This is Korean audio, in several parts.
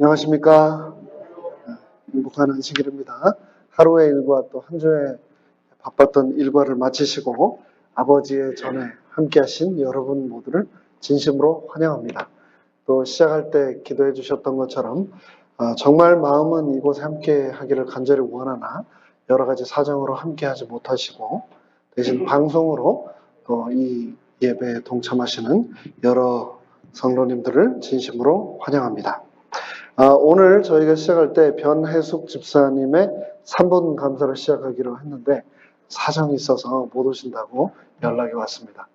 안녕하십니까. 행복한 안식일입니다. 하루의 일과 또 한 주에 바빴던 일과를 마치시고 아버지의 전에 함께 하신 여러분 모두를 진심으로 환영합니다. 또 시작할 때 기도해 주셨던 것처럼 정말 마음은 이곳에 함께 하기를 간절히 원하나 여러 가지 사정으로 함께 하지 못하시고 대신 방송으로 또 이 예배에 동참하시는 여러 성도님들을 진심으로 환영합니다. 오늘 저희가 시작할 때 변혜숙 집사님의 3분 감사를 시작하기로 했는데 사정이 있어서 못 오신다고 연락이 왔습니다.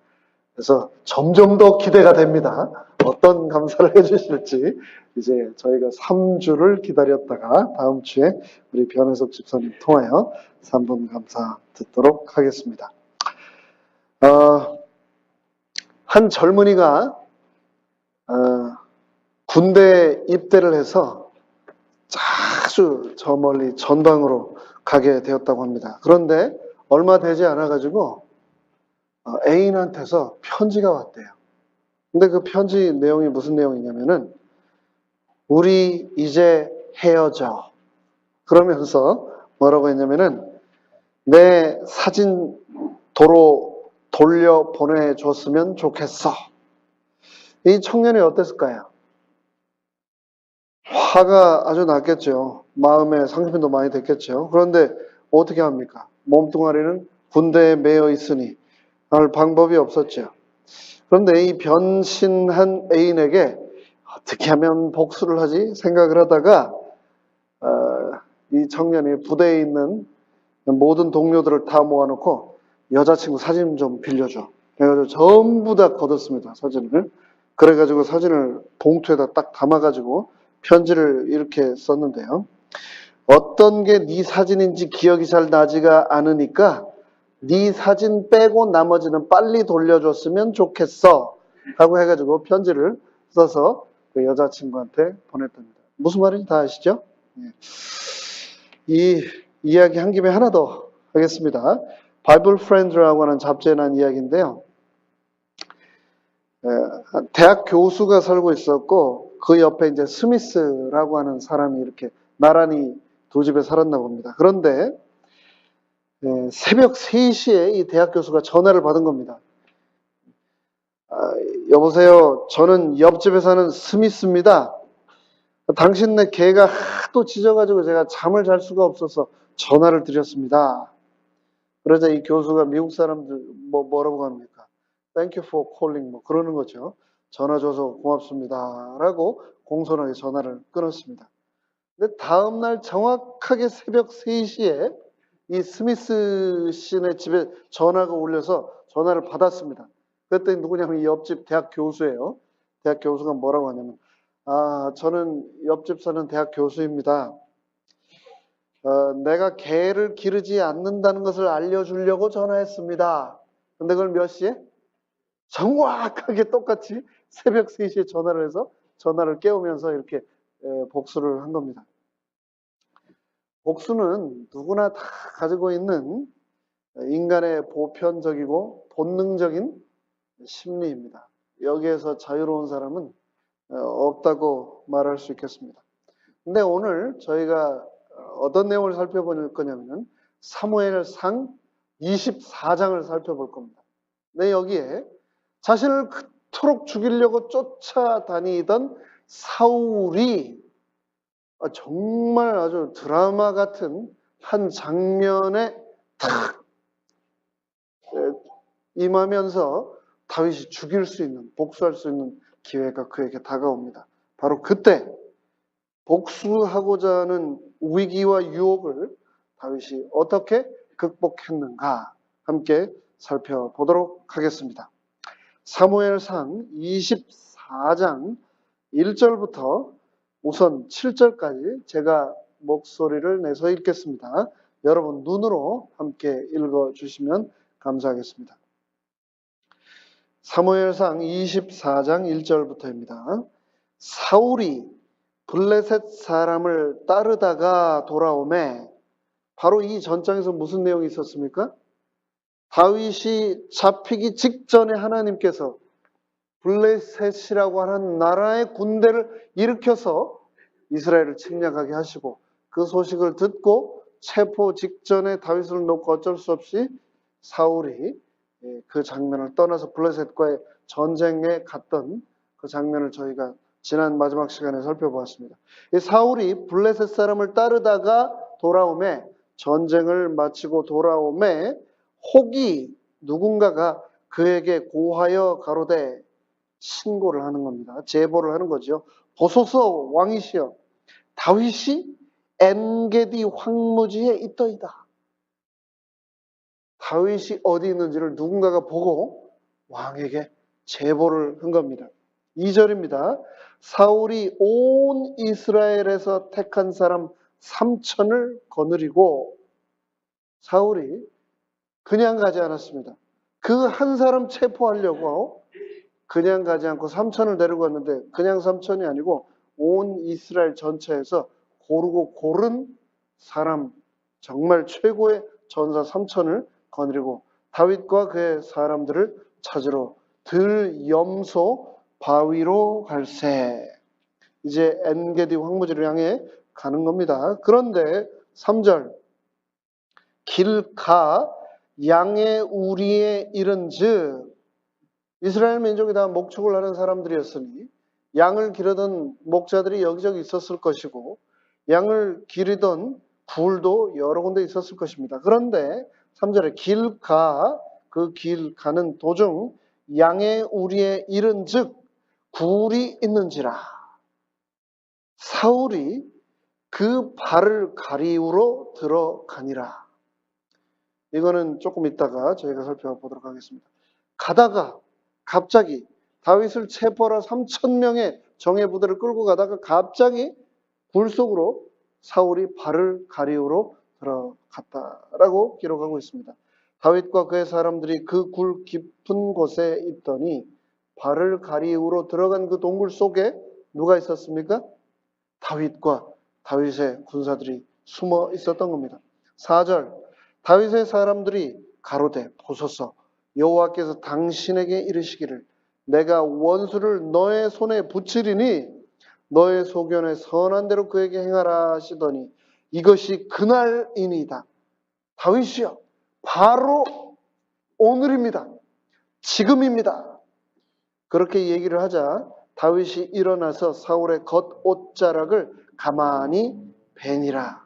그래서 점점 더 기대가 됩니다. 어떤 감사를 해주실지 이제 저희가 3주를 기다렸다가 다음 주에 우리 변혜숙 집사님 통하여 3분 감사 듣도록 하겠습니다. 한 젊은이가 군대 입대를 해서 아주 저 멀리 전방으로 가게 되었다고 합니다. 그런데 얼마 되지 않아가지고 애인한테서 편지가 왔대요. 근데 그 편지 내용이 무슨 내용이냐면은 우리 이제 헤어져. 그러면서 뭐라고 했냐면은 내 사진 도로 돌려 보내줬으면 좋겠어. 이 청년이 어땠을까요? 화가 아주 났겠죠. 마음에 상심도 많이 됐겠죠. 그런데 어떻게 합니까? 몸뚱아리는 군대에 매여 있으니 할 방법이 없었죠. 그런데 이 변신한 애인에게 어떻게 하면 복수를 하지 생각을 하다가 이 청년이 부대에 있는 모든 동료들을 다 모아놓고 여자친구 사진 좀 빌려줘. 그래가지고 전부 다 걷었습니다. 사진을. 그래가지고 사진을 봉투에다 딱 담아가지고 편지를 이렇게 썼는데요. 어떤 게 네 사진인지 기억이 잘 나지가 않으니까 네 사진 빼고 나머지는 빨리 돌려줬으면 좋겠어 하고 해가지고 편지를 써서 그 여자친구한테 보냈답니다. 무슨 말인지 다 아시죠? 이 이야기 한 김에 하나 더 하겠습니다. 바이블 프렌드라고 하는 잡지에 난 이야기인데요. 대학 교수가 살고 있었고 그 옆에 이제 스미스라고 하는 사람이 이렇게 나란히 두 집에 살았나 봅니다. 그런데 새벽 3시에 이 대학 교수가 전화를 받은 겁니다. 여보세요. 저는 옆집에 사는 스미스입니다. 당신네 개가 하도 짖어가지고 제가 잠을 잘 수가 없어서 전화를 드렸습니다. 그러자 이 교수가 미국 사람들 뭐라고 합니까? Thank you for calling 뭐 그러는 거죠. 전화 줘서 고맙습니다. 라고 공손하게 전화를 끊었습니다. 근데 다음날 정확하게 새벽 3시에 이 스미스 씨네 집에 전화가 울려서 전화를 받았습니다. 그랬더니 누구냐면 이 옆집 대학 교수예요. 대학 교수가 뭐라고 하냐면 저는 옆집 사는 대학 교수입니다. 내가 개를 기르지 않는다는 것을 알려주려고 전화했습니다. 근데 그걸 몇 시에? 정확하게 똑같이 새벽 3시에 전화를 해서 전화를 깨우면서 이렇게 복수를 한 겁니다. 복수는 누구나 다 가지고 있는 인간의 보편적이고 본능적인 심리입니다. 여기에서 자유로운 사람은 없다고 말할 수 있겠습니다. 근데 오늘 저희가 어떤 내용을 살펴볼 거냐면 사무엘상 24장을 살펴볼 겁니다. 근데 여기에 자신을 그토록 죽이려고 쫓아다니던 사울이 정말 아주 드라마 같은 한 장면에 탁 임하면서 다윗이 죽일 수 있는, 복수할 수 있는 기회가 그에게 다가옵니다. 바로 그때 복수하고자 하는 위기와 유혹을 다윗이 어떻게 극복했는가 함께 살펴보도록 하겠습니다. 사무엘상 24장 1절부터 우선 7절까지 제가 목소리를 내서 읽겠습니다. 여러분 눈으로 함께 읽어주시면 감사하겠습니다. 사무엘상 24장 1절부터입니다. 사울이 블레셋 사람을 따르다가 돌아오매 바로 이 전장에서 무슨 내용이 있었습니까? 다윗이 잡히기 직전에 하나님께서 블레셋이라고 하는 나라의 군대를 일으켜서 이스라엘을 침략하게 하시고 그 소식을 듣고 체포 직전에 다윗을 놓고 어쩔 수 없이 사울이 그 장면을 떠나서 블레셋과의 전쟁에 갔던 그 장면을 저희가 지난 마지막 시간에 살펴보았습니다. 이 사울이 블레셋 사람을 따르다가 돌아오매, 전쟁을 마치고 돌아오매 혹이 누군가가 그에게 고하여 가로되 신고를 하는 겁니다. 제보를 하는 거죠. 보소서 왕이시여, 다윗이 엔게디 황무지에 있더이다. 다윗이 어디 있는지를 누군가가 보고 왕에게 제보를 한 겁니다. 2절입니다. 사울이 온 이스라엘에서 택한 사람 3천을 거느리고, 사울이 그냥 가지 않았습니다. 그 한 사람 체포하려고 그냥 가지 않고 3천을 데리고 왔는데, 그냥 3천이 아니고 온 이스라엘 전체에서 고르고 고른 사람, 정말 최고의 전사 3천을 거느리고 다윗과 그의 사람들을 찾으러 들염소 바위로 갈새. 이제 엔게디 황무지를 향해 가는 겁니다. 그런데 3절, 길가 양의 우리에 이른즉, 이스라엘 민족이 다 목축을 하는 사람들이었으니 양을 기르던 목자들이 여기저기 있었을 것이고 양을 기르던 굴도 여러 군데 있었을 것입니다. 그런데 3절에 길가, 그 길 가는 도중 양의 우리에 이른즉 굴이 있는지라. 사울이 그 발을 가리우러 들어가니라. 이거는 조금 있다가 저희가 살펴보도록 하겠습니다. 가다가 갑자기 다윗을 체포하러 3,000명의 정예 부대를 끌고 가다가 갑자기 굴 속으로 사울이 발을 가리우러 들어갔다라고 기록하고 있습니다. 다윗과 그의 사람들이 그 굴 깊은 곳에 있더니 발을 가리우러 들어간 그 동굴 속에 누가 있었습니까? 다윗과 다윗의 군사들이 숨어 있었던 겁니다. 4절, 다윗의 사람들이 가로되 보소서, 여호와께서 당신에게 이르시기를 내가 원수를 너의 손에 붙이리니 너의 소견에 선한 대로 그에게 행하라 하시더니 이것이 그날이니이다. 다윗이여, 바로 오늘입니다. 지금입니다. 그렇게 얘기를 하자 다윗이 일어나서 사울의 겉옷자락을 가만히 베니라.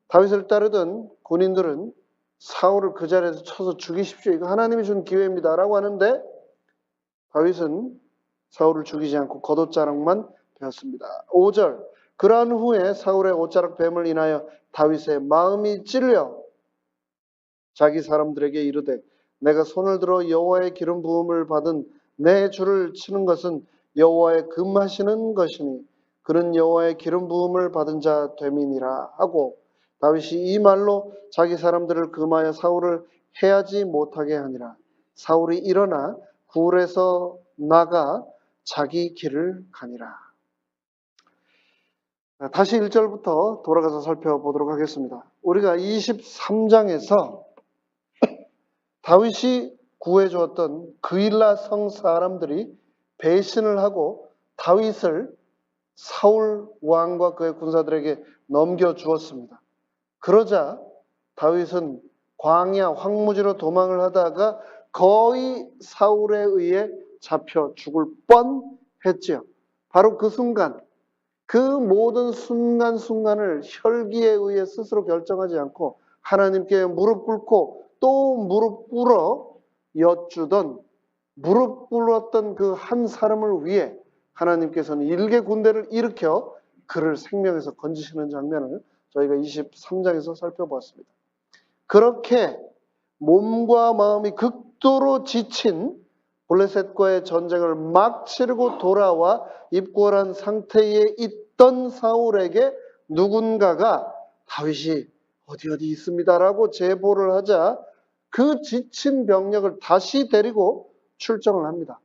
다윗을 따르던 군인들은 사울을 그 자리에서 쳐서 죽이십시오, 이거 하나님이 준 기회입니다 라고 하는데 다윗은 사울을 죽이지 않고 겉옷자락만 베었습니다. 5절, 그러한 후에 사울의 옷자락 뱀을 인하여 다윗의 마음이 찔려 자기 사람들에게 이르되 내가 손을 들어 여호와의 기름 부음을 받은 내 주를 치는 것은 여호와의 금하시는 것이니 그는 여호와의 기름 부음을 받은 자 됨이니라 하고 다윗이 이 말로 자기 사람들을 금하여 사울을 해하지 못하게 하니라. 사울이 일어나 굴에서 나가 자기 길을 가니라. 다시 1절부터 돌아가서 살펴보도록 하겠습니다. 우리가 23장에서 다윗이 구해주었던 그일라 성 사람들이 배신을 하고 다윗을 사울 왕과 그의 군사들에게 넘겨주었습니다. 그러자 다윗은 광야 황무지로 도망을 하다가 거의 사울에 의해 잡혀 죽을 뻔했지요. 바로 그 순간, 그 모든 순간순간을 혈기에 의해 스스로 결정하지 않고 하나님께 무릎 꿇고 또 무릎 꿇어 여쭈던, 무릎 꿇었던 그 한 사람을 위해 하나님께서는 일개 군대를 일으켜 그를 생명에서 건지시는 장면을 저희가 23장에서 살펴보았습니다. 그렇게 몸과 마음이 극도로 지친 블레셋과의 전쟁을 막 치르고 돌아와 입궐한 상태에 있던 사울에게 누군가가 다윗이 어디 있습니다라고 제보를 하자 그 지친 병력을 다시 데리고 출정을 합니다.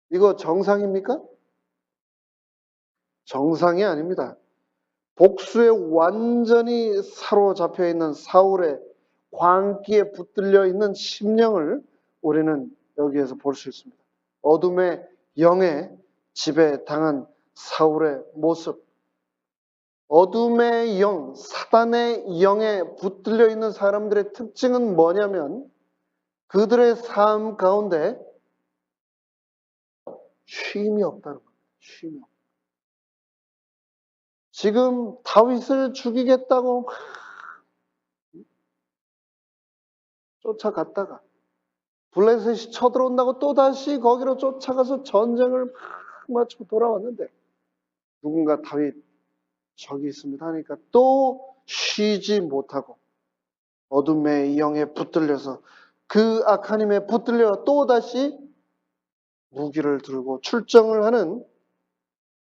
이거 정상입니까? 정상이 아닙니다. 복수에 완전히 사로잡혀 있는 사울의 광기에 붙들려 있는 심령을 우리는 여기에서 볼 수 있습니다. 어둠의 영에 지배당한 사울의 모습, 어둠의 영, 사단의 영에 붙들려 있는 사람들의 특징은 뭐냐면 그들의 삶 가운데 쉼이 없다는 겁니다. 쉼이 없다. 지금 다윗을 죽이겠다고 막 쫓아갔다가 블레셋이 쳐들어온다고 또다시 거기로 쫓아가서 전쟁을 막 마치고 돌아왔는데 누군가 다윗 저기 있습니다 하니까 또 쉬지 못하고 어둠의 영에 붙들려서 그 악한 힘에 붙들려 또다시 무기를 들고 출정을 하는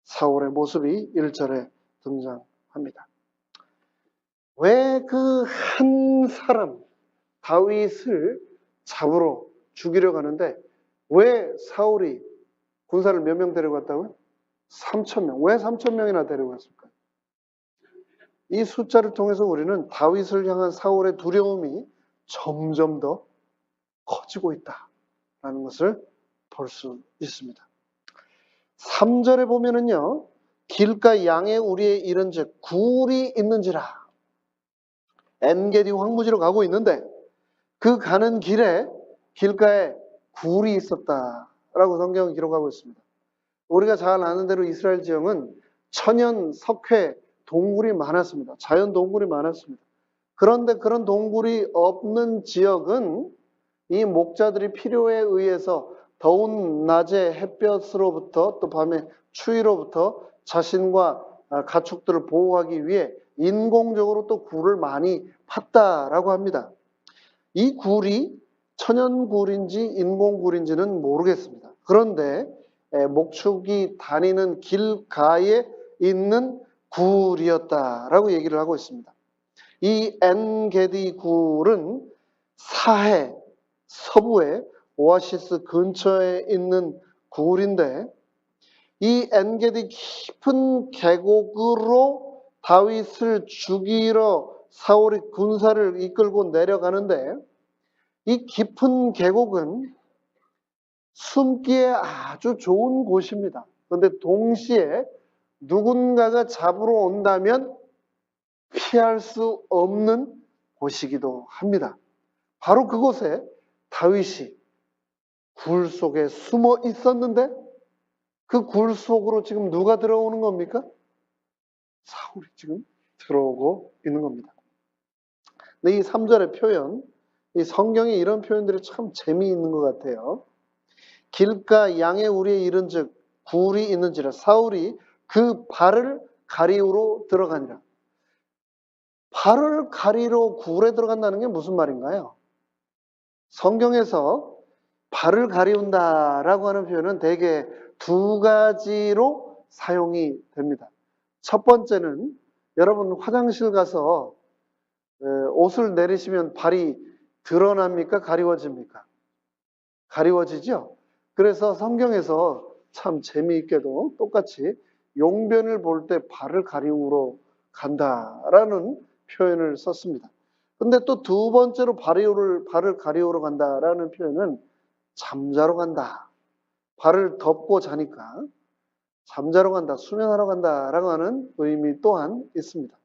사울의 모습이 1절에 등장합니다. 왜 그 한 사람 다윗을 잡으러 죽이려고 하는데 왜 사울이 군사를 몇 명 데려갔다고요? 3,000명. 왜 3,000명이나 데려갔을까요? 이 숫자를 통해서 우리는 다윗을 향한 사울의 두려움이 점점 더 커지고 있다라는 것을 볼 수 있습니다. 3절에 보면은요. 길가 양의 우리에 이른즉 굴이 있는지라. 엔게디 황무지로 가고 있는데 그 가는 길에 길가에 굴이 있었다라고 성경은 기록하고 있습니다. 우리가 잘 아는 대로 이스라엘 지형은 천연, 석회, 동굴이 많았습니다. 자연 동굴이 많았습니다. 그런데 그런 동굴이 없는 지역은 이 목자들이 필요에 의해서 더운 낮의 햇볕으로부터 또 밤의 추위로부터 자신과 가축들을 보호하기 위해 인공적으로 또 굴을 많이 팠다라고 합니다. 이 굴이 천연굴인지 인공굴인지는 모르겠습니다. 그런데 목축이 다니는 길가에 있는 굴이었다라고 얘기를 하고 있습니다. 이 엔게디 굴은 사해 서부의 오아시스 근처에 있는 굴인데 이 엔게디 깊은 계곡으로 다윗을 죽이러 사울이 군사를 이끌고 내려가는데 이 깊은 계곡은 숨기에 아주 좋은 곳입니다. 그런데 동시에 누군가가 잡으러 온다면 피할 수 없는 곳이기도 합니다. 바로 그곳에 다윗이 굴 속에 숨어 있었는데 그 굴 속으로 지금 누가 들어오는 겁니까? 사울이 지금 들어오고 있는 겁니다. 근데 이 3절의 표현, 이 성경에 이런 표현들이 참 재미있는 것 같아요. 길가 양의 우리에 이른즉 굴이 있는지라 사울이 그 발을 가리우러 들어가니라. 발을 가리러 굴에 들어간다는 게 무슨 말인가요? 성경에서 발을 가리운다라고 하는 표현은 대개 두 가지로 사용이 됩니다. 첫 번째는 여러분 화장실 가서 옷을 내리시면 발이 드러납니까? 가리워집니까? 가리워지죠? 그래서 성경에서 참 재미있게도 똑같이 용변을 볼 때 발을 가리우러 간다라는 표현을 썼습니다. 근데 또 두 번째로 발을 가리우러 간다라는 표현은 잠자러 간다. 발을 덮고 자니까 잠자러 간다, 수면하러 간다라고 하는 의미 또한 있습니다.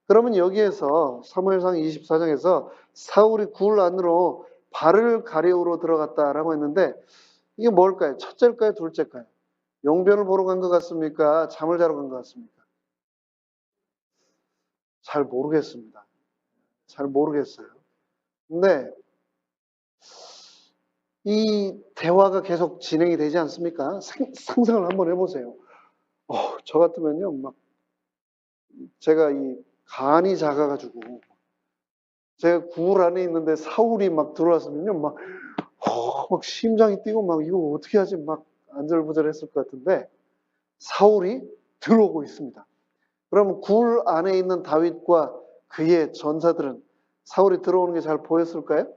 그러면 여기에서 사무엘상 24장에서 사울이 굴 안으로 발을 가리우러 들어갔다라고 했는데 이게 뭘까요? 첫째일까요? 둘째일까요? 용변을 보러 간 것 같습니까? 잠을 자러 간 것 같습니까? 잘 모르겠습니다. 잘 모르겠어요. 근데 이 대화가 계속 진행이 되지 않습니까? 상상을 한번 해보세요. 저 같으면요, 막 제가 이 간이 작아가지고 제가 굴 안에 있는데 사울이 막 들어왔으면요, 막 심장이 뛰고 막 이거 어떻게 하지 막 안절부절했을 것 같은데 사울이 들어오고 있습니다. 그럼 굴 안에 있는 다윗과 그의 전사들은 사울이 들어오는 게 잘 보였을까요?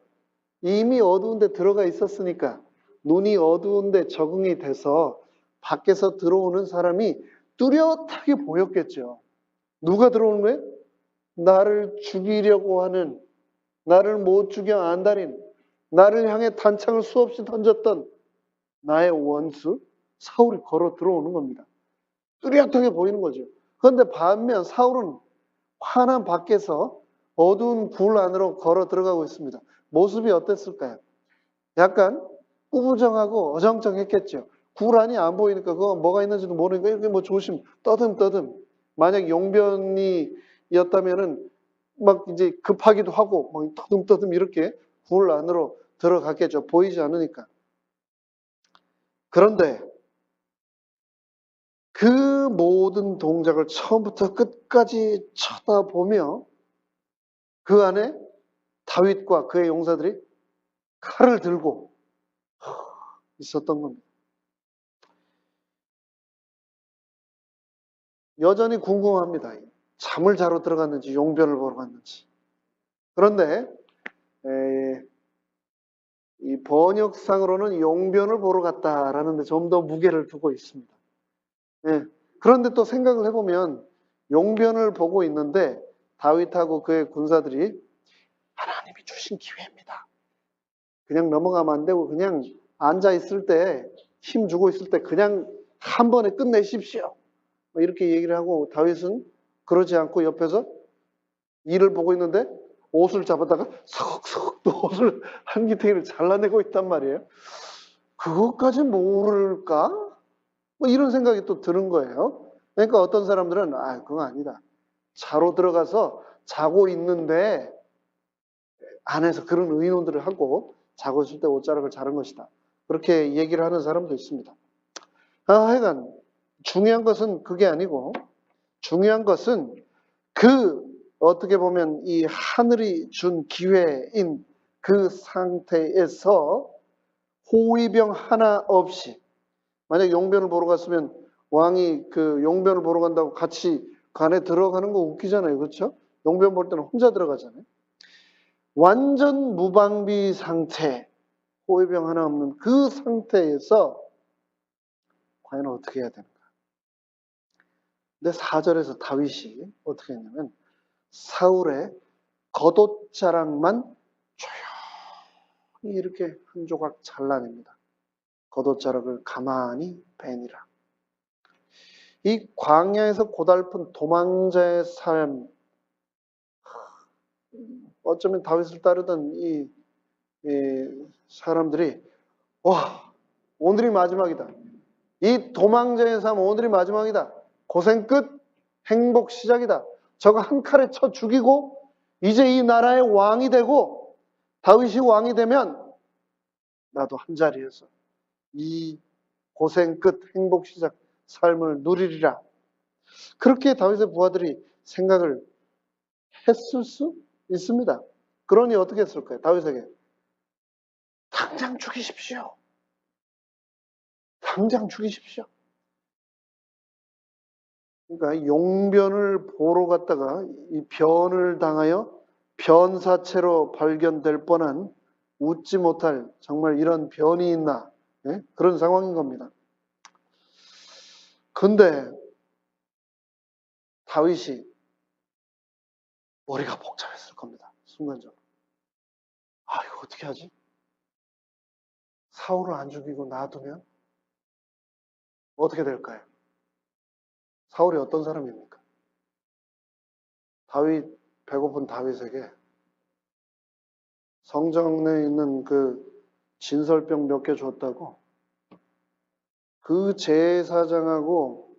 이미 어두운 데 들어가 있었으니까 눈이 어두운 데 적응이 돼서 밖에서 들어오는 사람이 뚜렷하게 보였겠죠. 누가 들어오는 거예요? 나를 죽이려고 하는, 나를 못 죽여 안달인, 나를 향해 단창을 수없이 던졌던 나의 원수 사울이 걸어 들어오는 겁니다. 뚜렷하게 보이는 거죠. 그런데 반면 사울은 환한 밖에서 어두운 굴 안으로 걸어 들어가고 있습니다. 모습이 어땠을까요? 약간 꾸부정하고 어정쩡했겠죠. 굴 안이 안 보이니까 그거 뭐가 있는지도 모르니까 이렇게 뭐 조심 떠듬떠듬. 만약 용변이었다면은 막 이제 급하기도 하고 막 떠듬떠듬 이렇게 굴 안으로 들어갔겠죠. 보이지 않으니까. 그런데 그 모든 동작을 처음부터 끝까지 쳐다보며 그 안에 다윗과 그의 용사들이 칼을 들고 있었던 겁니다. 여전히 궁금합니다. 잠을 자러 들어갔는지 용변을 보러 갔는지. 그런데 이 번역상으로는 용변을 보러 갔다라는 데 좀 더 무게를 두고 있습니다. 예. 그런데 또 생각을 해보면 용변을 보고 있는데 다윗하고 그의 군사들이 하나님이 주신 기회입니다. 그냥 넘어가면 안 되고 그냥 앉아 있을 때 힘 주고 있을 때 그냥 한 번에 끝내십시오. 이렇게 얘기를 하고 다윗은 그러지 않고 옆에서 일을 보고 있는데 옷을 잡았다가 석석 또 옷을 한 기탱이를 잘라내고 있단 말이에요. 그것까지 모를까? 뭐 이런 생각이 또 드는 거예요. 그러니까 어떤 사람들은 그거 아니다. 자로 들어가서 자고 있는데 안에서 그런 의논들을 하고 자고 있을 때 옷자락을 자른 것이다. 그렇게 얘기를 하는 사람도 있습니다. 하여간 중요한 것은 그게 아니고 중요한 것은 어떻게 보면 이 하늘이 준 기회인 그 상태에서 호위병 하나 없이 만약 용변을 보러 갔으면 왕이 그 용변을 보러 간다고 같이 관에 들어가는 거 웃기잖아요. 그렇죠? 용변 볼 때는 혼자 들어가잖아요. 완전 무방비 상태, 호위병 하나 없는 그 상태에서 과연 어떻게 해야 되는가? 근데 4절에서 다윗이 어떻게 했냐면 사울의 겉옷자락만 조용히 이렇게 한 조각 잘라냅니다. 겉옷자락을 가만히 베니라. 이 광야에서 고달픈 도망자의 삶, 어쩌면 다윗을 따르던 이 사람들이 와, 오늘이 마지막이다. 이 도망자의 삶 오늘이 마지막이다. 고생 끝, 행복 시작이다. 저거 한 칼에 쳐 죽이고 이제 이 나라의 왕이 되고 다윗이 왕이 되면 나도 한 자리에서 이 고생 끝, 행복 시작 삶을 누리리라. 그렇게 다윗의 부하들이 생각을 했을 수 있습니다. 그러니 어떻게 했을까요? 다윗에게 당장 죽이십시오. 당장 죽이십시오. 그러니까 용변을 보러 갔다가 이 변을 당하여 변사체로 발견될 뻔한 웃지 못할 정말 이런 변이 있나 그런 상황인 겁니다. 근데 다윗이 머리가 복잡했을 겁니다. 순간적으로. 이거 어떻게 하지? 사울을 안 죽이고 놔두면 어떻게 될까요? 사울이 어떤 사람입니까? 배고픈 다윗에게 성전에 있는 그 진설병 몇 개 줬다고 그 제사장하고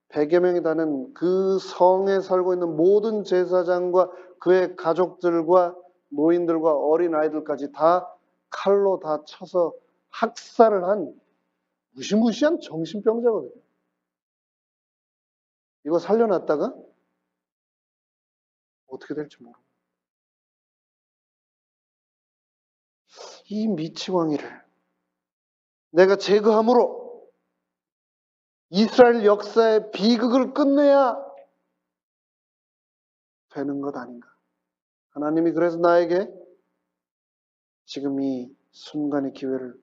100여 명이 다는 그 성에 살고 있는 모든 제사장과 그의 가족들과 노인들과 어린아이들까지 다 칼로 다 쳐서 학살을 한 무시무시한 정신병자거든요. 이거 살려놨다가 어떻게 될지 모릅니다. 이 미치광이를 내가 제거함으로 이스라엘 역사의 비극을 끝내야 되는 것 아닌가. 하나님이 그래서 나에게 지금 이 순간의 기회를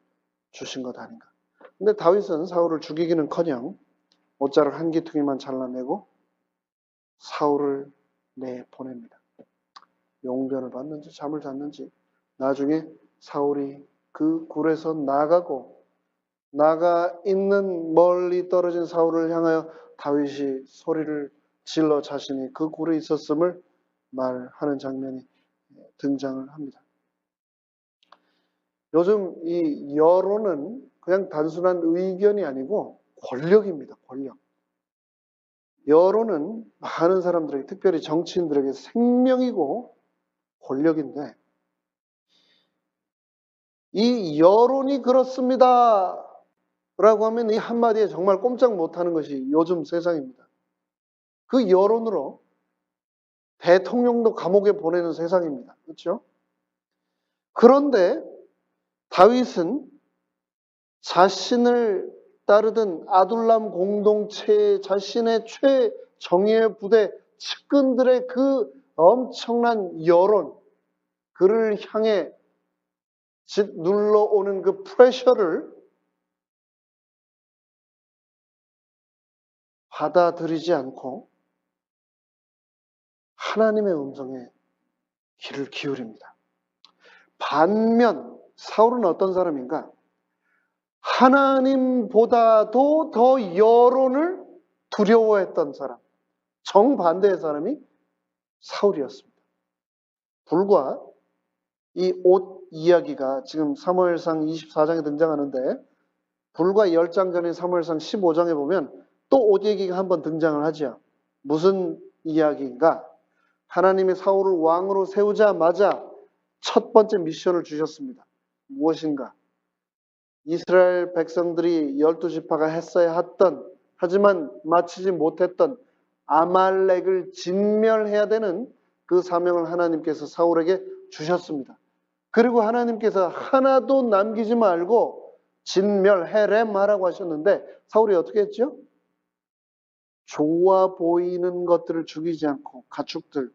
주신 것 아닌가. 근데 다윗은 사울을 죽이기는커녕 옷자락 한 기퉁이만 잘라내고 사울을 내보냅니다. 용변을 받는지 잠을 잤는지 나중에 사울이 그 굴에서 나가 있는 멀리 떨어진 사울을 향하여 다윗이 소리를 질러 자신이 그 굴에 있었음을 말하는 장면이 등장을 합니다. 요즘 이 여론은 그냥 단순한 의견이 아니고 권력입니다. 권력. 여론은 많은 사람들에게, 특별히 정치인들에게 생명이고 권력인데, 이 여론이 그렇습니다 라고 하면 이 한마디에 정말 꼼짝 못하는 것이 요즘 세상입니다. 그 여론으로 대통령도 감옥에 보내는 세상입니다. 그렇죠? 그런데 다윗은 자신을 따르던 아둘람 공동체의 자신의 최정예 부대 측근들의 그 엄청난 여론, 그를 향해 눌러오는 그 프레셔를 받아들이지 않고 하나님의 음성에 귀를 기울입니다. 반면 사울은 어떤 사람인가? 하나님보다도 더 여론을 두려워했던 사람, 정반대의 사람이 사울이었습니다. 불과 이 옷 이야기가 지금 사무엘상 24장에 등장하는데, 불과 10장 전인 사무엘상 15장에 보면 또 옷 얘기가 한번 등장을 하죠. 무슨 이야기인가? 하나님이 사울을 왕으로 세우자마자 첫 번째 미션을 주셨습니다. 무엇인가? 이스라엘 백성들이 12지파가 했어야 했던, 하지만 마치지 못했던 아말렉을 진멸해야 되는 그 사명을 하나님께서 사울에게 주셨습니다. 그리고 하나님께서 하나도 남기지 말고 진멸해렘하라고 하셨는데, 사울이 어떻게 했죠? 좋아 보이는 것들을 죽이지 않고 가축들,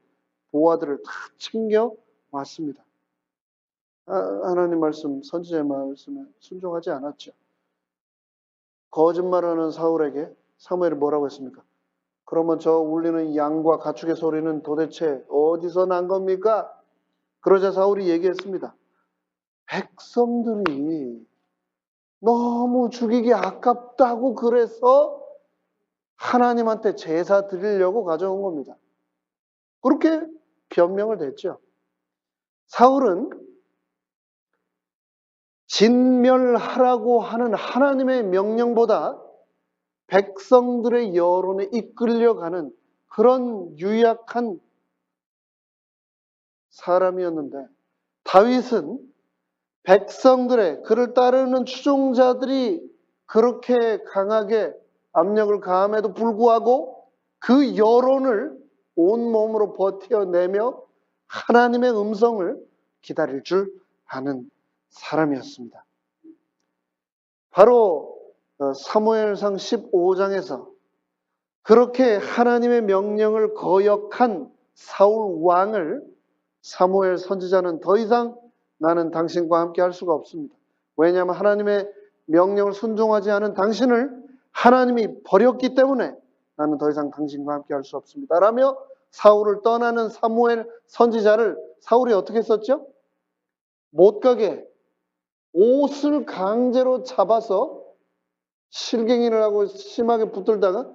보아들을 다 챙겨 왔습니다. 하나님 말씀, 선지자의 말씀에 순종하지 않았죠. 거짓말하는 사울에게 사무엘이 뭐라고 했습니까? 그러면 저 울리는 양과 가축의 소리는 도대체 어디서 난 겁니까? 그러자 사울이 얘기했습니다. 백성들이 너무 죽이기 아깝다고 그래서 하나님한테 제사 드리려고 가져온 겁니다. 그렇게 변명을 댔죠. 사울은 진멸하라고 하는 하나님의 명령보다 백성들의 여론에 이끌려가는 그런 유약한 사람이었는데, 다윗은 백성들의, 그를 따르는 추종자들이 그렇게 강하게 압력을 가함에도 불구하고 그 여론을 온몸으로 버텨내며 하나님의 음성을 기다릴 줄 아는 사람이었습니다. 바로 사무엘상 15장에서 그렇게 하나님의 명령을 거역한 사울 왕을 사무엘 선지자는 더 이상 나는 당신과 함께 할 수가 없습니다. 왜냐하면 하나님의 명령을 순종하지 않은 당신을 하나님이 버렸기 때문에 나는 더 이상 당신과 함께 할 수 없습니다. 라며 사울을 떠나는 사무엘 선지자를 사울이 어떻게 했었죠? 못 가게 옷을 강제로 잡아서 실갱이를 하고 심하게 붙들다가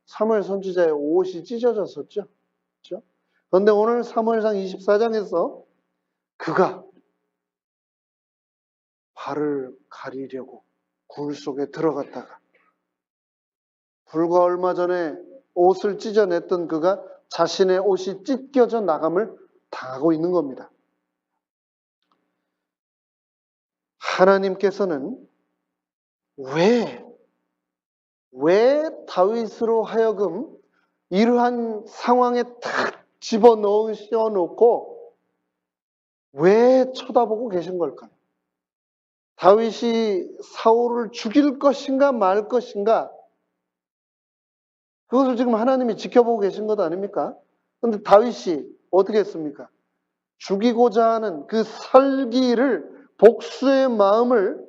사무엘 선지자의 옷이 찢어졌었죠. 그렇죠? 그런데 오늘 사무엘상 24장에서 그가 발을 가리려고 굴 속에 들어갔다가 불과 얼마 전에 옷을 찢어냈던 그가 자신의 옷이 찢겨져 나감을 당하고 있는 겁니다. 하나님께서는 왜 다윗으로 하여금 이러한 상황에 탁 집어넣으셔 놓고 왜 쳐다보고 계신 걸까요? 다윗이 사울을 죽일 것인가 말 것인가, 그것을 지금 하나님이 지켜보고 계신 것 아닙니까? 그런데 다윗이 어떻게 했습니까? 죽이고자 하는 그 살기를, 복수의 마음을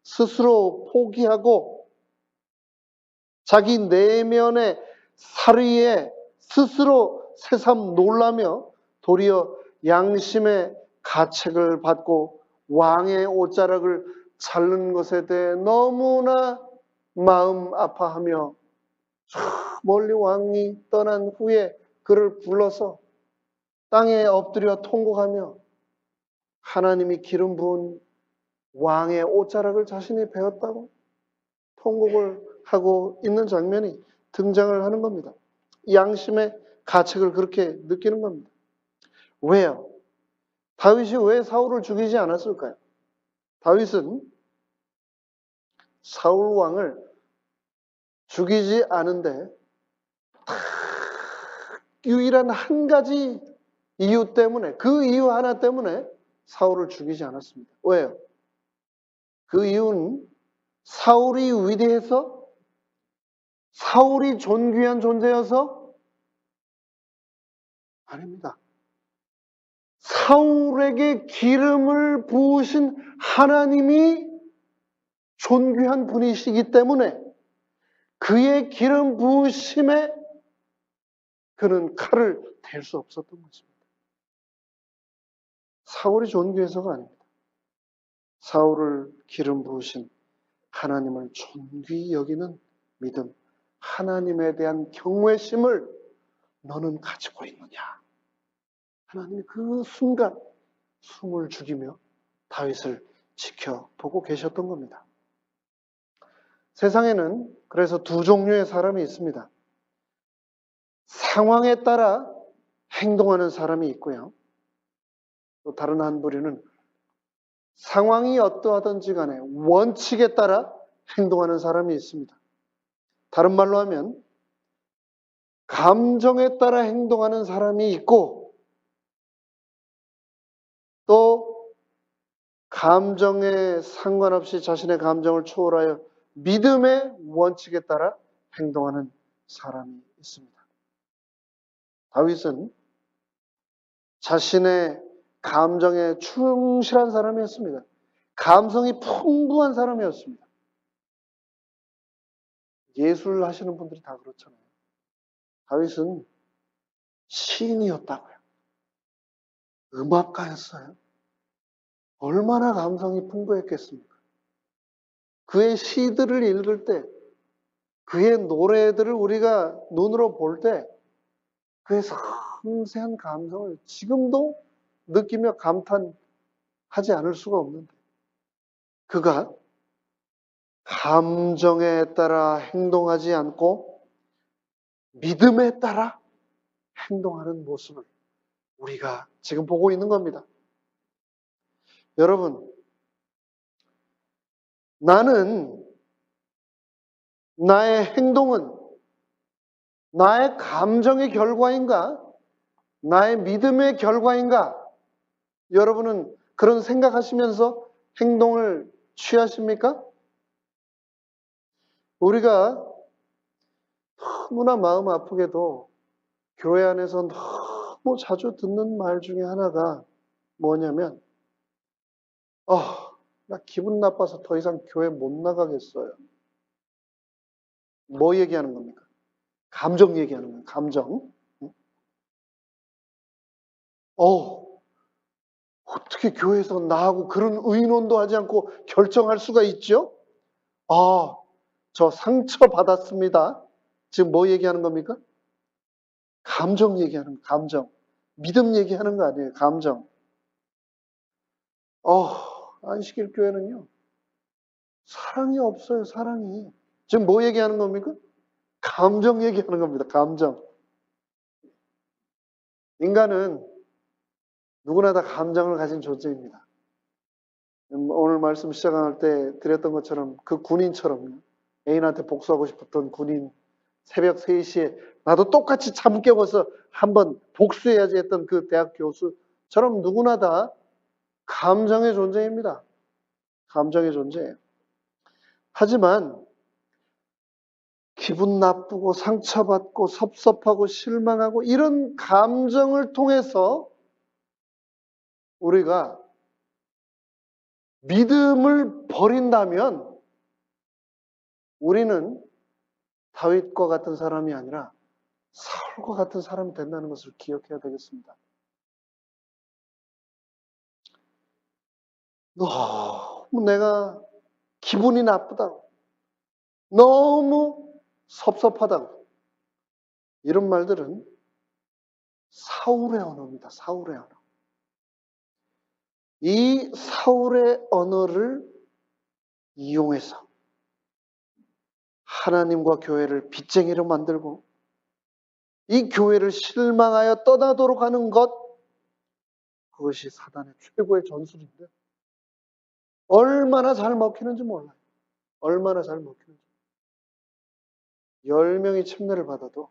스스로 포기하고 자기 내면의 살의에 스스로 새삼 놀라며 도리어 양심의 가책을 받고 왕의 옷자락을 자른 것에 대해 너무나 마음 아파하며 멀리 왕이 떠난 후에 그를 불러서 땅에 엎드려 통곡하며 하나님이 기름 부은 왕의 옷자락을 자신이 베었다고 통곡을 하고 있는 장면이 등장을 하는 겁니다. 양심의 가책을 그렇게 느끼는 겁니다. 왜요? 다윗이 왜 사울을 죽이지 않았을까요? 다윗은 사울 왕을 죽이지 않은데 유일한 한 가지 이유 때문에, 그 이유 하나 때문에 사울을 죽이지 않았습니다. 왜요? 그 이유는 사울이 위대해서, 사울이 존귀한 존재여서 아닙니다. 사울에게 기름을 부으신 하나님이 존귀한 분이시기 때문에 그의 기름 부으심에 그는 칼을 댈 수 없었던 것입니다. 사울이 존귀해서가 아닙니다. 사울을 기름 부으신 하나님을 존귀히 여기는 믿음, 하나님에 대한 경외심을 너는 가지고 있느냐? 하나님이 그 순간 숨을 죽이며 다윗을 지켜보고 계셨던 겁니다. 세상에는 그래서 두 종류의 사람이 있습니다. 상황에 따라 행동하는 사람이 있고요. 또 다른 한 부류는 상황이 어떠하든지 간에 원칙에 따라 행동하는 사람이 있습니다. 다른 말로 하면 감정에 따라 행동하는 사람이 있고 또 감정에 상관없이 자신의 감정을 초월하여 믿음의 원칙에 따라 행동하는 사람이 있습니다. 다윗은 자신의 감정에 충실한 사람이었습니다. 감성이 풍부한 사람이었습니다. 예술 하시는 분들이 다 그렇잖아요. 다윗은 시인이었다고요. 음악가였어요. 얼마나 감성이 풍부했겠습니까? 그의 시들을 읽을 때, 그의 노래들을 우리가 눈으로 볼 때 그의 섬세한 감성을 지금도 느끼며 감탄하지 않을 수가 없는데 그가 감정에 따라 행동하지 않고 믿음에 따라 행동하는 모습을 우리가 지금 보고 있는 겁니다. 여러분, 나는 나의 행동은 나의 감정의 결과인가? 나의 믿음의 결과인가? 여러분은 그런 생각하시면서 행동을 취하십니까? 우리가 너무나 마음 아프게도 교회 안에서 너무 자주 듣는 말 중에 하나가 뭐냐면 나 기분 나빠서 더 이상 교회 못 나가겠어요. 뭐 얘기하는 겁니까? 감정 얘기하는 거예요. 감정. 어떻게 교회에서 나하고 그런 의논도 하지 않고 결정할 수가 있죠? 저 상처받았습니다. 지금 뭐 얘기하는 겁니까? 감정 얘기하는 거예요. 감정. 믿음 얘기하는 거 아니에요. 감정. 안식일 교회는요. 사랑이 없어요. 사랑이. 지금 뭐 얘기하는 겁니까? 감정 얘기하는 겁니다. 감정. 인간은 누구나 다 감정을 가진 존재입니다. 오늘 말씀 시작할 때 드렸던 것처럼 그 군인처럼 애인한테 복수하고 싶었던 군인 새벽 3시에 나도 똑같이 잠 깨워서 한번 복수해야지 했던 그 대학 교수처럼 누구나 다 감정의 존재입니다. 감정의 존재예요. 하지만 기분 나쁘고 상처받고 섭섭하고 실망하고 이런 감정을 통해서 우리가 믿음을 버린다면 우리는 다윗과 같은 사람이 아니라 사울과 같은 사람이 된다는 것을 기억해야 되겠습니다. 너무 내가 기분이 나쁘다고, 너무 섭섭하다고, 이런 말들은 사울의 언어입니다. 사울의 언어. 이 사울의 언어를 이용해서 하나님과 교회를 빚쟁이로 만들고 이 교회를 실망하여 떠나도록 하는 것, 그것이 사단의 최고의 전술인데 얼마나 잘 먹히는지 몰라요. 얼마나 잘 먹히는지. 10명이 침례를 받아도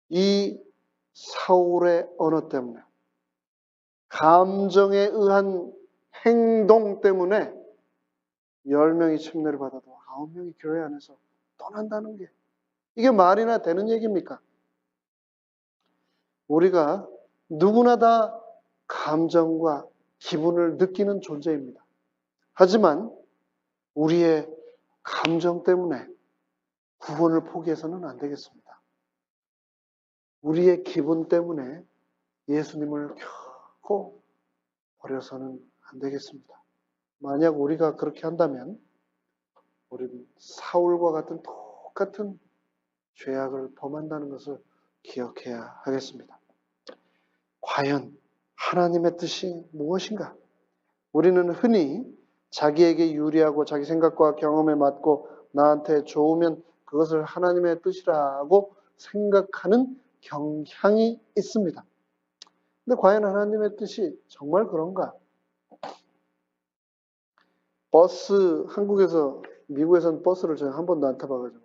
이 사울의 언어 때문에, 감정에 의한 행동 때문에 10명이 침례를 받아도 9명이 교회 안에서 떠난다는 게, 이게 말이나 되는 얘기입니까? 우리가 누구나 다 감정과 기분을 느끼는 존재입니다. 하지만 우리의 감정 때문에 구원을 포기해서는 안 되겠습니다. 우리의 기분 때문에 예수님을 결코 버려서는 안 되겠습니다. 만약 우리가 그렇게 한다면 우리는 사울과 같은 똑같은 죄악을 범한다는 것을 기억해야 하겠습니다. 과연 하나님의 뜻이 무엇인가? 우리는 흔히 자기에게 유리하고 자기 생각과 경험에 맞고 나한테 좋으면 그것을 하나님의 뜻이라고 생각하는 경향이 있습니다. 근데 과연 하나님의 뜻이 정말 그런가? 버스, 한국에서, 미국에서는 버스를 제가 한 번도 안 타봐가지고.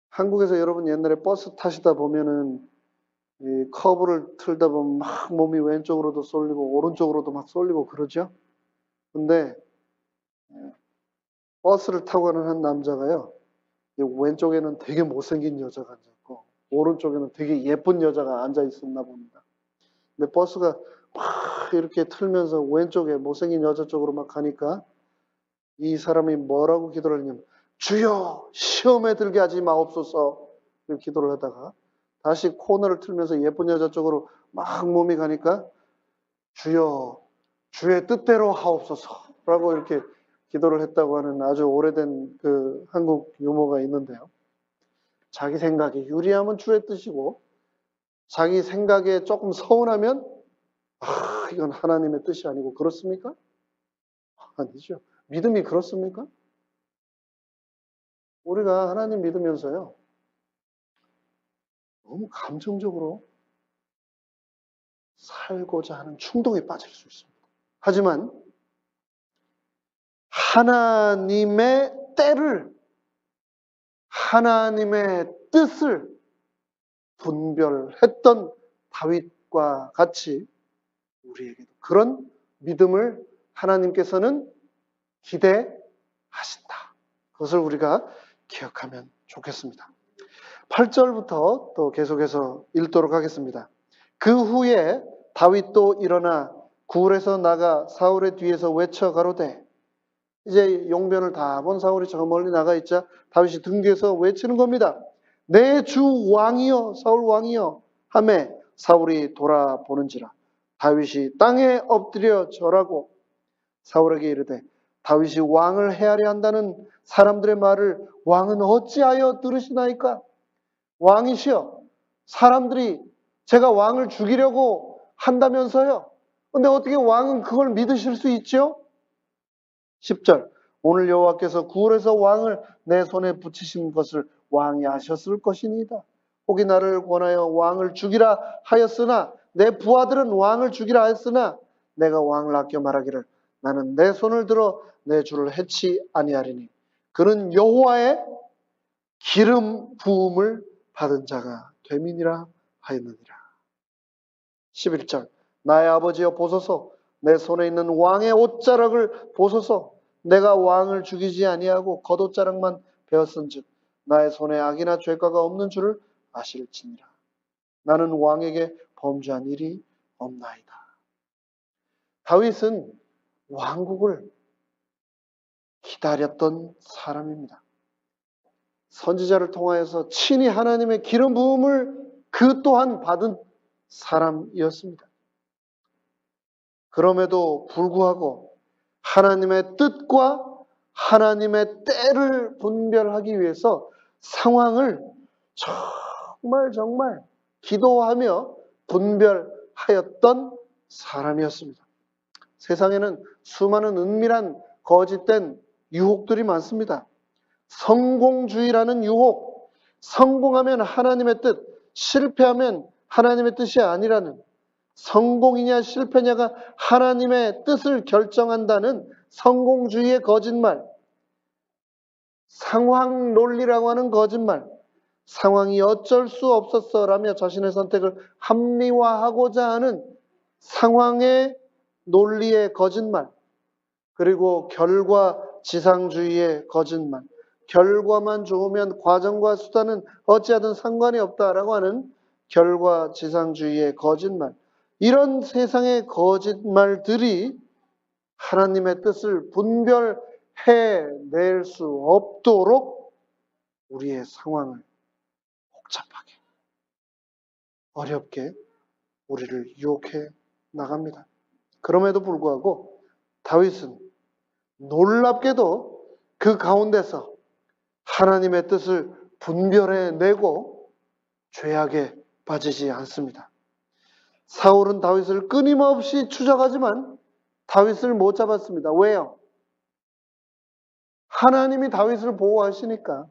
한국에서 여러분 옛날에 버스 타시다 보면은 이 커브를 틀다 보면 막 몸이 왼쪽으로도 쏠리고 오른쪽으로도 막 쏠리고 그러죠? 근데 버스를 타고 가는 한 남자가요, 왼쪽에는 되게 못생긴 여자가 앉아있고 오른쪽에는 되게 예쁜 여자가 앉아 있었나 봅니다. 근데 버스가 막 이렇게 틀면서 왼쪽에 못생긴 여자 쪽으로 막 가니까 이 사람이 뭐라고 기도를 했냐면, 주여 시험에 들게 하지 마옵소서, 이렇게 기도를 하다가 다시 코너를 틀면서 예쁜 여자 쪽으로 막 몸이 가니까 주여 주의 뜻대로 하옵소서라고 이렇게 기도를 했다고 하는 아주 오래된 그 한국 유머가 있는데요. 자기 생각에 유리하면 주의 뜻이고 자기 생각에 조금 서운하면 이건 하나님의 뜻이 아니고, 그렇습니까? 아니죠. 믿음이 그렇습니까? 우리가 하나님 믿으면서요, 너무 감정적으로 살고자 하는 충동에 빠질 수 있습니다. 하지만 하나님의 때를, 하나님의 뜻을 분별했던 다윗과 같이 우리에게도 그런 믿음을 하나님께서는 기대하신다. 그것을 우리가 기억하면 좋겠습니다. 8절부터 또 계속해서 읽도록 하겠습니다. 그 후에 다윗도 일어나 굴에서 나가 사울의 뒤에서 외쳐 가로되, 이제 용변을 다 본 사울이 저 멀리 나가 있자 다윗이 등 뒤에서 외치는 겁니다. 내 주 왕이여, 사울 왕이여 하매 사울이 돌아보는지라 다윗이 땅에 엎드려 절하고 사울에게 이르되, 다윗이 왕을 헤아려 한다는 사람들의 말을 왕은 어찌하여 들으시나이까? 왕이시여, 사람들이 제가 왕을 죽이려고 한다면서요. 근데 어떻게 왕은 그걸 믿으실 수 있죠? 10절, 오늘 여호와께서 굴에서 왕을 내 손에 붙이신 것을 왕이 아셨을 것이니이다. 혹이 나를 권하여 왕을 죽이라 하였으나, 내 부하들은 왕을 죽이라 하였으나 내가 왕을 아껴 말하기를 나는 내 손을 들어 내 주를 해치 아니하리니 그는 여호와의 기름 부음을 받은 자가 됨이니라 하였느니라. 11절, 나의 아버지여 보소서, 내 손에 있는 왕의 옷자락을 보소서. 내가 왕을 죽이지 아니하고 겉옷자락만 베었은즉 나의 손에 악이나 죄가가 없는 줄을 아실지니라. 나는 왕에게 범죄한 일이 없나이다. 다윗은 왕국을 기다렸던 사람입니다. 선지자를 통하여서 친히 하나님의 기름 부음을 그 또한 받은 사람이었습니다. 그럼에도 불구하고 하나님의 뜻과 하나님의 때를 분별하기 위해서 상황을 정말 기도하며 분별하였던 사람이었습니다. 세상에는 수많은 은밀한 거짓된 유혹들이 많습니다. 성공주의라는 유혹, 성공하면 하나님의 뜻, 실패하면 하나님의 뜻이 아니라는, 성공이냐 실패냐가 하나님의 뜻을 결정한다는 성공주의의 거짓말, 상황 논리라고 하는 거짓말, 상황이 어쩔 수 없었어라며 자신의 선택을 합리화하고자 하는 상황의 논리의 거짓말, 그리고 결과지상주의의 거짓말, 결과만 좋으면 과정과 수단은 어찌하든 상관이 없다라고 하는 결과지상주의의 거짓말, 이런 세상의 거짓말들이 하나님의 뜻을 분별해낼 수 없도록 우리의 상황을 복잡하게, 어렵게 우리를 유혹해 나갑니다. 그럼에도 불구하고 다윗은 놀랍게도 그 가운데서 하나님의 뜻을 분별해내고 죄악에 빠지지 않습니다. 사울은 다윗을 끊임없이 추적하지만 다윗을 못 잡았습니다. 왜요? 하나님이 다윗을 보호하시니까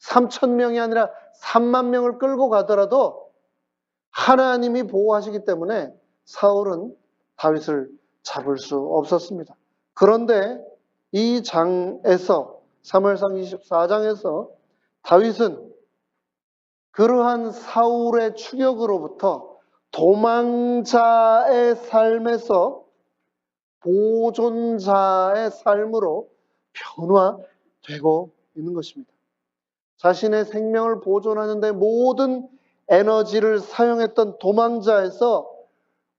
3,000명이 아니라 3만 명을 끌고 가더라도 하나님이 보호하시기 때문에 사울은 다윗을 잡을 수 없었습니다. 그런데 이 장에서, 사무엘상 24장에서 다윗은 그러한 사울의 추격으로부터 도망자의 삶에서 보존자의 삶으로 변화되고 있는 것입니다. 자신의 생명을 보존하는 데 모든 에너지를 사용했던 도망자에서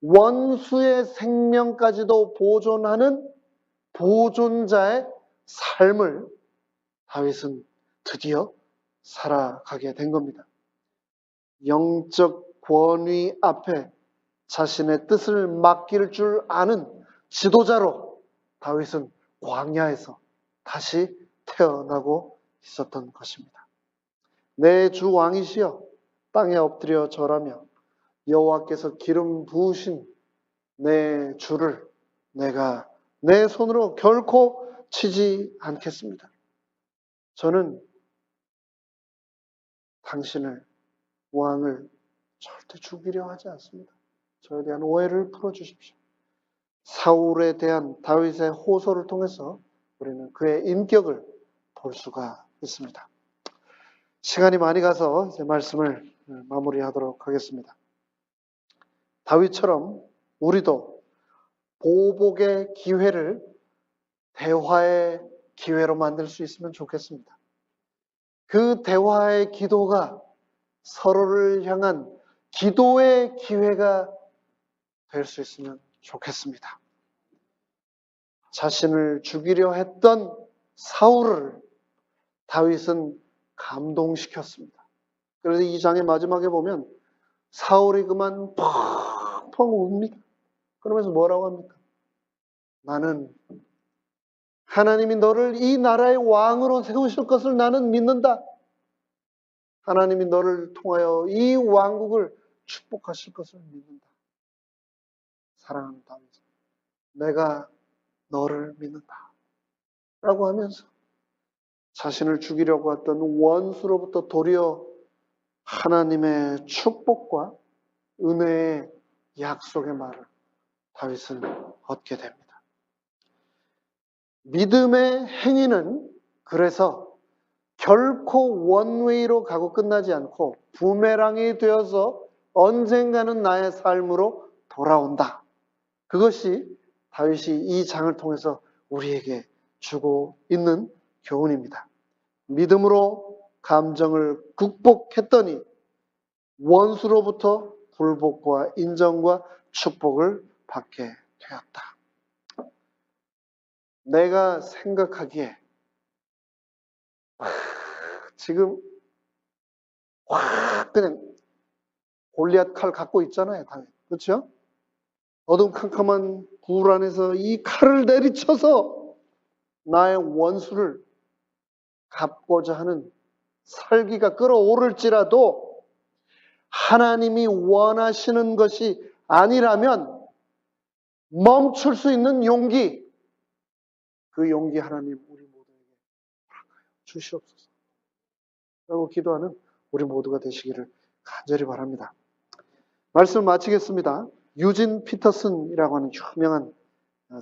원수의 생명까지도 보존하는 보존자의 삶을 다윗은 드디어 살아가게 된 겁니다. 영적 권위 앞에 자신의 뜻을 맡길 줄 아는 지도자로 다윗은 광야에서 다시 태어나고 있었던 것입니다. 내 주 왕이시여 땅에 엎드려 절하며 여호와께서 기름 부으신 내 주를 내가 내 손으로 결코 치지 않겠습니다. 저는 당신을, 왕을 절대 죽이려 하지 않습니다. 저에 대한 오해를 풀어주십시오. 사울에 대한 다윗의 호소를 통해서 우리는 그의 인격을 볼 수가 있습니다. 시간이 많이 가서 이제 말씀을 마무리하도록 하겠습니다. 다윗처럼 우리도 보복의 기회를 대화의 기회로 만들 수 있으면 좋겠습니다. 그 대화의 기도가 서로를 향한 기도의 기회가 될 수 있으면 좋겠습니다. 자신을 죽이려 했던 사울을 다윗은 감동시켰습니다. 그래서 이 장의 마지막에 보면 사울이 그만 펑펑 웁니다. 그러면서 뭐라고 합니까? 나는 하나님이 너를 이 나라의 왕으로 세우실 것을 나는 믿는다. 하나님이 너를 통하여 이 왕국을 축복하실 것을 믿는다. 사랑하는 다윗, 내가 너를 믿는다. 라고 하면서 자신을 죽이려고 했던 원수로부터 도리어 하나님의 축복과 은혜의 약속의 말을 다윗은 얻게 됩니다. 믿음의 행위는 그래서 결코 원웨이로 가고 끝나지 않고 부메랑이 되어서 언젠가는 나의 삶으로 돌아온다. 그것이 다윗이 이 장을 통해서 우리에게 주고 있는 교훈입니다. 믿음으로 감정을 극복했더니 원수로부터 굴복과 인정과 축복을 받게 되었다. 내가 생각하기에 지금 확 그냥 골리앗 칼 갖고 있잖아요, 다윗. 그렇죠? 어둠캄캄한 굴 안에서 이 칼을 내리쳐서 나의 원수를 갚고자 하는 살기가 끓어오를지라도 하나님이 원하시는 것이 아니라면 멈출 수 있는 용기, 그 용기 하나님 우리 모두에게 주시옵소서 라고 기도하는 우리 모두가 되시기를 간절히 바랍니다. 말씀을 마치겠습니다. 유진 피터슨이라고 하는 유명한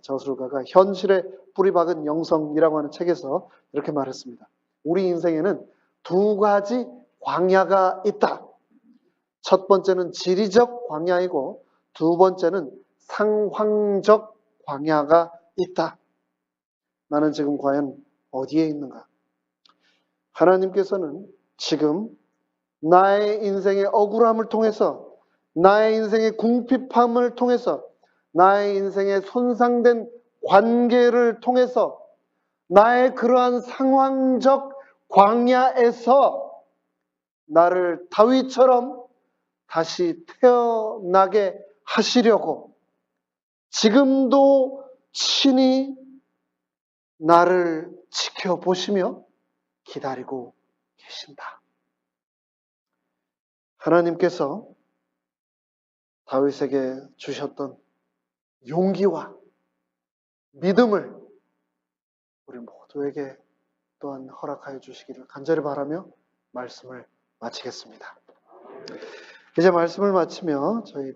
저술가가 현실에 뿌리 박은 영성이라고 하는 책에서 이렇게 말했습니다. 우리 인생에는 두 가지 광야가 있다. 첫 번째는 지리적 광야이고 두 번째는 상황적 광야가 있다. 나는 지금 과연 어디에 있는가? 하나님께서는 지금 나의 인생의 억울함을 통해서, 나의 인생의 궁핍함을 통해서, 나의 인생의 손상된 관계를 통해서, 나의 그러한 상황적 광야에서 나를 다윗처럼 다시 태어나게 하시려고 지금도 친히 나를 지켜보시며 기다리고 계신다. 하나님께서 다윗에게 주셨던 용기와 믿음을 우리 모두에게 또한 허락하여 주시기를 간절히 바라며 말씀을 마치겠습니다. 이제 말씀을 마치며 저희